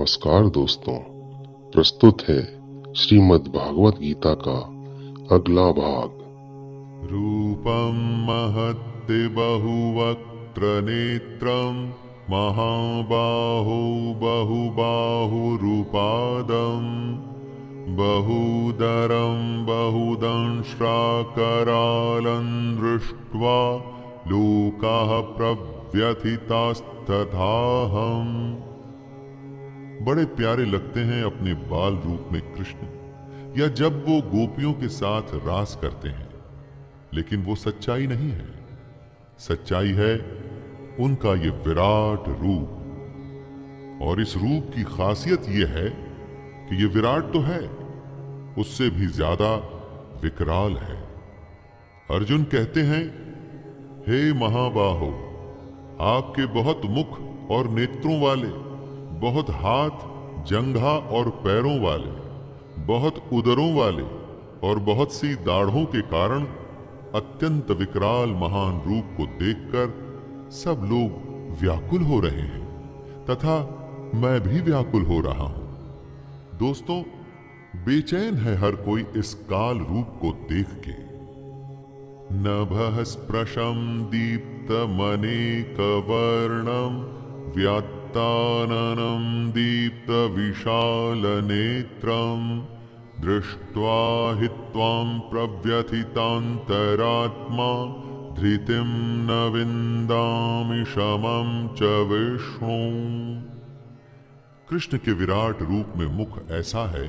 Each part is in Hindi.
नमस्कार दोस्तों, प्रस्तुत है श्रीमद् भागवत गीता का अगला भाग। रूपं महत्ते बहुवक्त्र नेत्रं महाबाहो बहुबाहुरुपादं बहुदरं बहुदंष्ट्राकरालं दृष्ट्वा लोकाः प्रव्यथितास्तथाहम्। बड़े प्यारे लगते हैं अपने बाल रूप में कृष्ण, या जब वो गोपियों के साथ रास करते हैं। लेकिन वो सच्चाई नहीं है। सच्चाई है उनका ये विराट रूप। और इस रूप की खासियत ये है कि ये विराट तो है, उससे भी ज्यादा विकराल है। अर्जुन कहते हैं, हे महाबाहो, आपके बहुत मुख और नेत्रों वाले, बहुत हाथ, जंघा और पैरों वाले, बहुत उदरों वाले और बहुत सी दाढ़ों के कारण अत्यंत विकराल महान रूप को देखकर सब लोग व्याकुल हो रहे हैं, तथा मैं भी व्याकुल हो रहा हूं। दोस्तों, बेचैन है हर कोई इस काल रूप को देख के। नभः स्पृशं दीप्तमनेकवर्णं व्यात्ताननं दीप्तविशालनेत्रं दृष्ट्वा हि त्वां प्रव्यथितान्तरात्मा धृतिं न विन्दामि शमं च विष्णु। कृष्ण के विराट रूप में मुख ऐसा है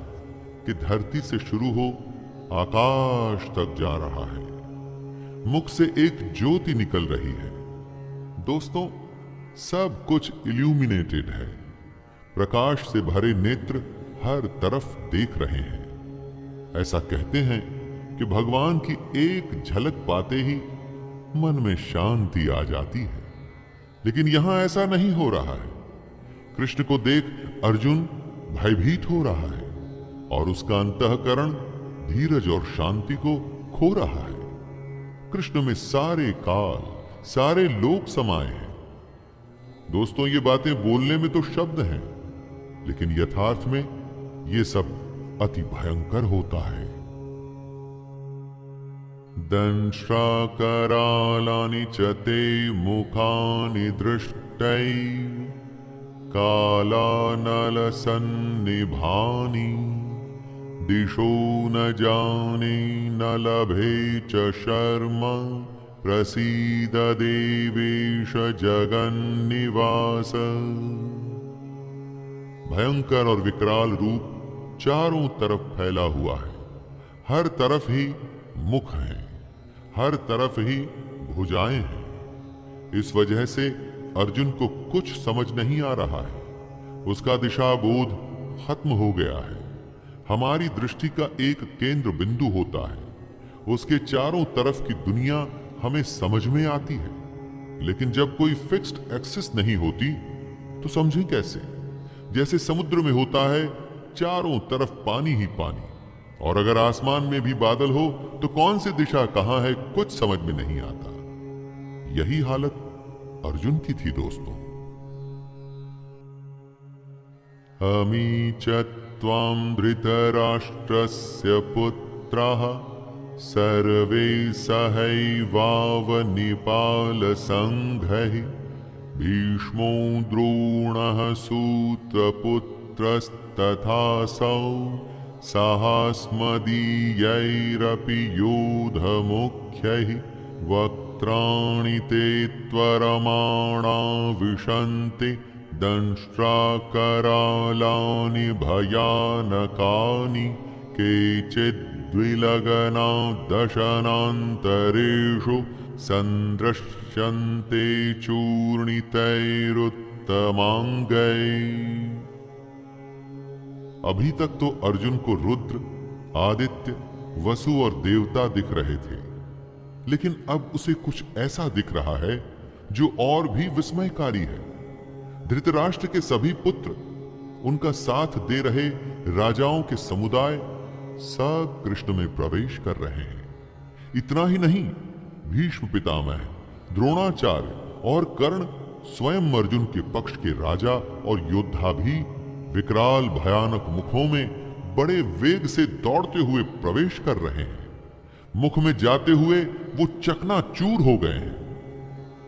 कि धरती से शुरू हो आकाश तक जा रहा है। मुख से एक ज्योति निकल रही है। दोस्तों, सब कुछ इल्यूमिनेटेड है। प्रकाश से भरे नेत्र हर तरफ देख रहे हैं। ऐसा कहते हैं कि भगवान की एक झलक पाते ही मन में शांति आ जाती है। लेकिन यहां ऐसा नहीं हो रहा है। कृष्ण को देख अर्जुन भयभीत हो रहा है और उसका अंतःकरण धीरज और शांति को खो रहा है। कृष्ण में सारे काल, सारे लोक समाये हैं। दोस्तों, ये बातें बोलने में तो शब्द हैं, लेकिन यथार्थ में ये सब अति भयंकर होता है। दंष्ट्राकरालानि च ते मुखानि दृष्टैव कालानलसन्निभानि दिशो न जाने न लभे च शर्मा प्रसीद देवेश जगन्निवास। भयंकर और विकराल रूप चारों तरफ फैला हुआ है। हर तरफ ही मुख है, हर तरफ ही भुजाएं हैं। इस वजह से अर्जुन को कुछ समझ नहीं आ रहा है। उसका दिशा बोध खत्म हो गया है। हमारी दृष्टि का एक केंद्र बिंदु होता है, उसके चारों तरफ की दुनिया हमें समझ में आती है। लेकिन जब कोई फिक्स्ड एक्सिस नहीं होती तो समझें कैसे? जैसे समुद्र में होता है चारों तरफ पानी ही पानी, और अगर आसमान में भी बादल हो तो कौन सी दिशा कहां है कुछ समझ में नहीं आता। यही हालत अर्जुन की थी दोस्तों। अमी च त्वां धृतराष्ट्रस्य पुत्राः सर्वे सहैवावनिपालसङ्घैः भीष्मो द्रोणः सूतपुत्रस्तथासौ सहास्मदीयैरपि योधमुख्यैः वक्त्राणि ते त्वरमाणा विशन्ति दंष्ट्राकरालानि भयानकानि केचिद्विलग्ना दशनान्तरेषु सन्दृश्यन्ते चूर्णितैरुत्तमाङ्गैः। अभी तक तो अर्जुन को रुद्र, आदित्य, वसु और देवता दिख रहे थे, लेकिन अब उसे कुछ ऐसा दिख रहा है जो और भी विस्मयकारी है। धृतराष्ट्र के सभी पुत्र, उनका साथ दे रहे राजाओं के समुदाय सब कृष्ण में प्रवेश कर रहे हैं। इतना ही नहीं, भीष्म पितामह, द्रोणाचार्य और कर्ण स्वयं अर्जुन के पक्ष के राजा और योद्धा भी विकराल भयानक मुखों में बड़े वेग से दौड़ते हुए प्रवेश कर रहे हैं। मुख में जाते हुए वो चकनाचूर हो गए हैं।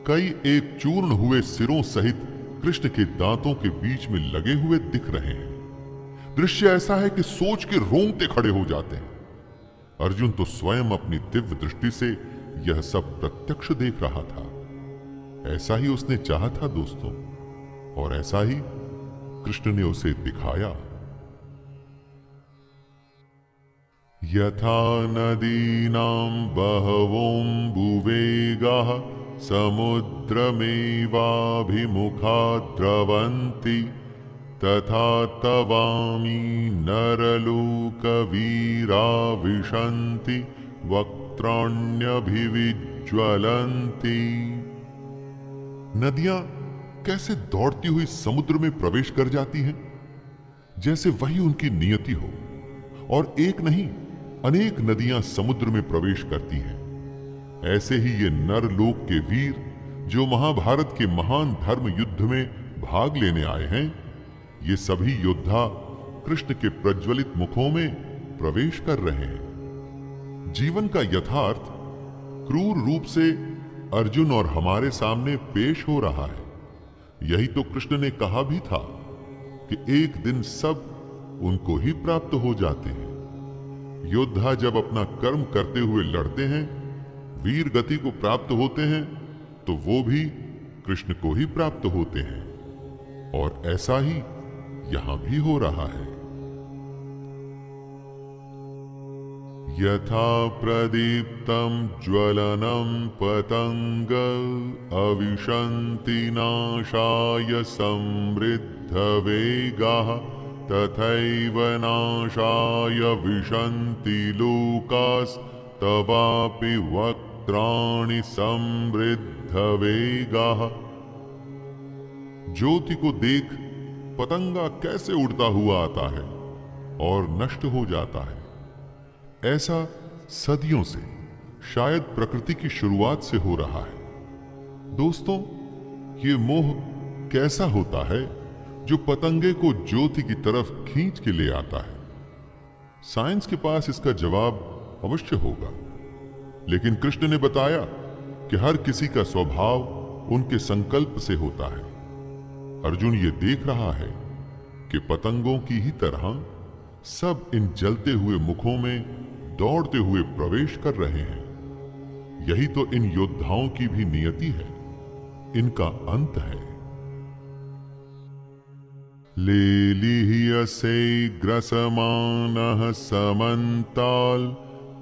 कई एक चूर्ण हुए सिरों सहित कृष्ण के दांतों के बीच में लगे हुए दिख रहे हैं। दृश्य ऐसा है कि सोच के रोंगटे खड़े हो जाते हैं। अर्जुन तो स्वयं अपनी दिव्य दृष्टि से यह सब प्रत्यक्ष देख रहा था। ऐसा ही उसने चाहा था दोस्तों, और ऐसा ही कृष्ण ने उसे दिखाया। यथा नदीनां बहवोऽम्बुवेगाः समुद्रमेवाभिमुखा द्रवन्ति तथा तवामि नरलोकवीरा विशन्ति वक्त्राण्यभिविज्वलन्ति। नदियां कैसे दौड़ती हुई समुद्र में प्रवेश कर जाती हैं, जैसे वही उनकी नियति हो। और एक नहीं, अनेक नदियां समुद्र में प्रवेश करती हैं। ऐसे ही ये नरलोक के वीर जो महाभारत के महान धर्म युद्ध में भाग लेने आए हैं, ये सभी योद्धा कृष्ण के प्रज्वलित मुखों में प्रवेश कर रहे हैं। जीवन का यथार्थ क्रूर रूप से अर्जुन और हमारे सामने पेश हो रहा है। यही तो कृष्ण ने कहा भी था कि एक दिन सब उनको ही प्राप्त हो जाते हैं। योद्धा जब अपना कर्म करते हुए लड़ते हैं, वीर गति को प्राप्त होते हैं, तो वो भी कृष्ण को ही प्राप्त होते हैं। और ऐसा ही यहां भी हो रहा है। यथा प्रदीप्तं ज्वलनं पतंग अविशन्ति नाशाय समृद्धवेगाः तथैव नाशाय विशन्ति लोकास्तवापि वक्त्राणि समृद्धवेगाः। ज्योति को देख पतंगा कैसे उड़ता हुआ आता है और नष्ट हो जाता है, ऐसा सदियों से, शायद प्रकृति की शुरुआत से हो रहा है। दोस्तों, ये मोह कैसा होता है जो पतंगे को ज्योति की तरफ खींच के ले आता है? साइंस के पास इसका जवाब अवश्य होगा, लेकिन कृष्ण ने बताया कि हर किसी का स्वभाव उनके संकल्प से होता है। अर्जुन ये देख रहा है कि पतंगों की ही तरह सब इन जलते हुए मुखों में दौड़ते हुए प्रवेश कर रहे हैं। यही तो इन योद्धाओं की भी नियति है, इनका अंत है। लेलिह्यसे ग्रसमानः समन्ताल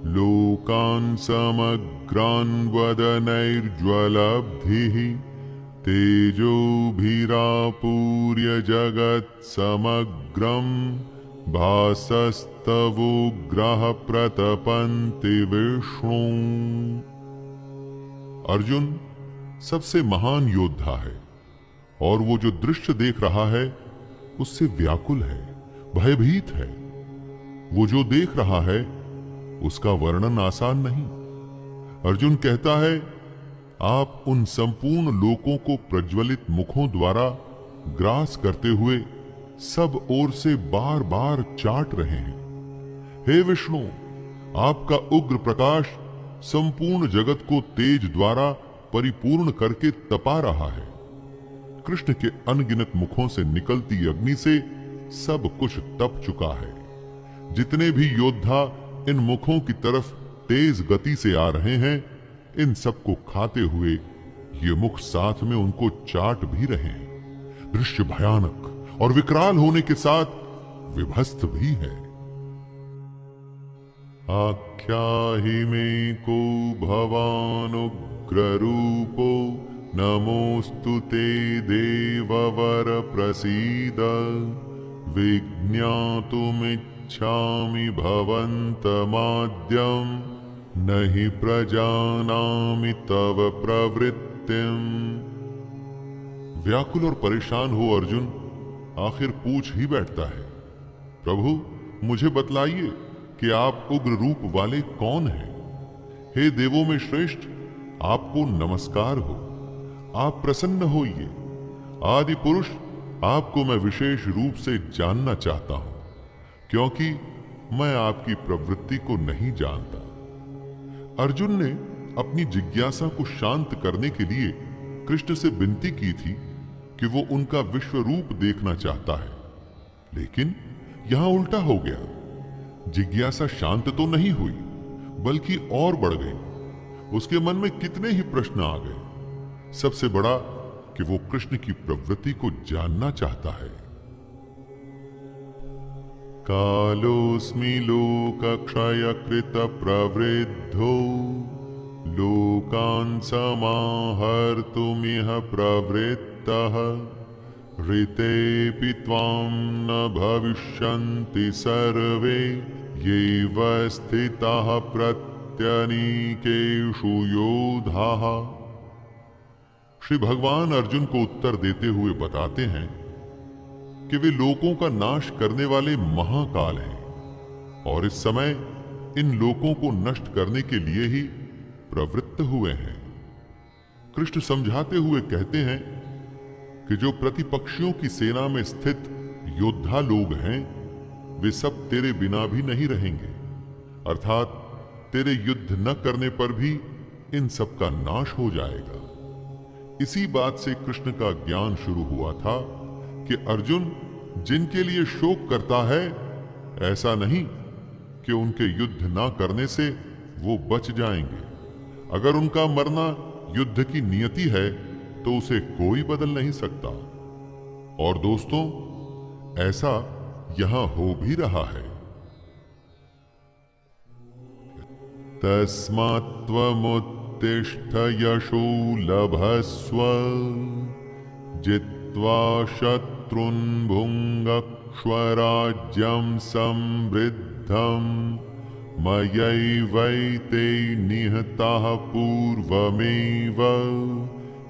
लोकान् समग्रान् वदनैर्ज्वलब्धिः तेजोभिरापूर्य जगत् समग्रं भासस्तवोग्रः प्रतपन्ति विष्णु। अर्जुन सबसे महान योद्धा है और वो जो दृश्य देख रहा है उससे व्याकुल है, भयभीत है। वो जो देख रहा है उसका वर्णन आसान नहीं। अर्जुन कहता है, आप उन संपूर्ण लोकों को प्रज्वलित मुखों द्वारा ग्रास करते हुए सब ओर से बार बार चाट रहे हैं। हे विष्णु, आपका उग्र प्रकाश संपूर्ण जगत को तेज द्वारा परिपूर्ण करके तपा रहा है। कृष्ण के अनगिनत मुखों से निकलती अग्नि से सब कुछ तप चुका है। जितने भी योद्धा इन मुखों की तरफ तेज गति से आ रहे हैं, इन सबको खाते हुए ये मुख साथ में उनको चाट भी रहे हैं। दृश्य भयानक और विकराल होने के साथ विभत्स भी है। आख्याहि मे को भवानुग्र रूपो नमोस्तु ते देववर प्रसीद विज्ञातुमिच्छामि भवन्तमाद्यं नहि प्रजानामि तव प्रवृत्तिम्। व्याकुल और परेशान हो अर्जुन आखिर पूछ ही बैठता है, प्रभु मुझे बतलाइए कि आप उग्र रूप वाले कौन हैं? हे देवों में श्रेष्ठ, आपको नमस्कार हो। आप प्रसन्न होइए। आदि पुरुष आपको मैं विशेष रूप से जानना चाहता हूं, क्योंकि मैं आपकी प्रवृत्ति को नहीं जानता। अर्जुन ने अपनी जिज्ञासा को शांत करने के लिए कृष्ण से विनती की थी कि वो उनका विश्व रूप देखना चाहता है, लेकिन यहां उल्टा हो गया। जिज्ञासा शांत तो नहीं हुई, बल्कि और बढ़ गई। उसके मन में कितने ही प्रश्न आ गए। सबसे बड़ा कि वो कृष्ण की प्रवृत्ति को जानना चाहता है। कालोस्मि लोकक्षयकृत प्रवृद्धो लोकान् समाहर्तुमिह प्रवृत्तः ऋतेऽपि त्वां न भविष्यन्ति सर्वे येव स्थिताः प्रत्यनीकेषु योधाः। श्री भगवान अर्जुन को उत्तर देते हुए बताते हैं कि वे लोकों का नाश करने वाले महाकाल हैं और इस समय इन लोकों को नष्ट करने के लिए ही प्रवृत्त हुए हैं। कृष्ण समझाते हुए कहते हैं कि जो प्रतिपक्षियों की सेना में स्थित योद्धा लोग हैं, वे सब तेरे बिना भी नहीं रहेंगे, अर्थात तेरे युद्ध न करने पर भी इन सब का नाश हो जाएगा। इसी बात से कृष्ण का ज्ञान शुरू हुआ था कि अर्जुन जिनके लिए शोक करता है, ऐसा नहीं कि उनके युद्ध ना करने से वो बच जाएंगे। अगर उनका मरना युद्ध की नियति है तो उसे कोई बदल नहीं सकता। और दोस्तों, ऐसा यहां हो भी रहा है। तस्मात्त्वमुत्तिष्ठ यशो लभस्व जित्वा शत्रुन् भुङ्क्ष्व राज्यं समृद्धम् मयैवैते निहताः पूर्वमेव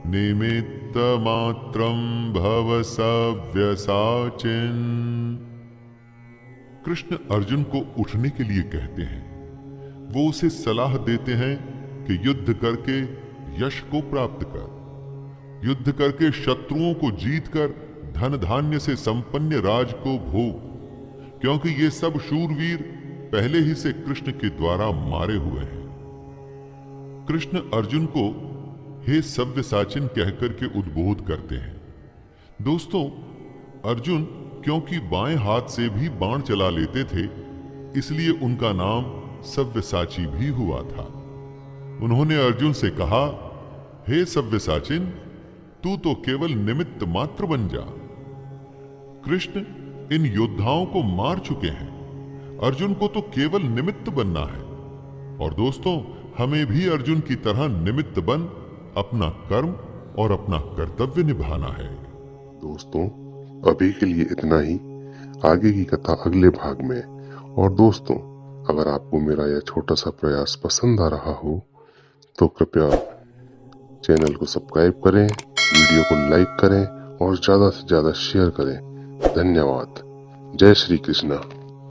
निमित्तमात्रं भव सव्यसाचिन्। कृष्ण अर्जुन को उठने के लिए कहते हैं। वो उसे सलाह देते हैं कि युद्ध करके यश को प्राप्त कर, युद्ध करके शत्रुओं को जीतकर धन धान्य से संपन्न राज को भोग, क्योंकि ये सब शूरवीर पहले ही से कृष्ण के द्वारा मारे हुए हैं। कृष्ण अर्जुन को हे सव्यसाचिन कहकर के उद्बोध करते हैं। दोस्तों, अर्जुन क्योंकि बाएं हाथ से भी बाण चला लेते थे, इसलिए उनका नाम सव्यसाची भी हुआ था। उन्होंने अर्जुन से कहा, हे सव्यसाचिन, तू तो केवल निमित्त मात्र बन जा। कृष्ण इन योद्धाओं को मार चुके हैं, अर्जुन को तो केवल निमित्त बनना है। और दोस्तों, हमें भी अर्जुन की तरह निमित्त बन अपना कर्म और अपना कर्तव्य निभाना है। दोस्तों, अभी के लिए इतना ही। आगे की कथा अगले भाग में। और दोस्तों, अगर आपको मेरा यह छोटा सा प्रयास पसंद आ रहा हो तो कृपया चैनल को सब्सक्राइब करें, वीडियो को लाइक करें और ज्यादा से ज्यादा शेयर करें। धन्यवाद। जय श्री कृष्ण।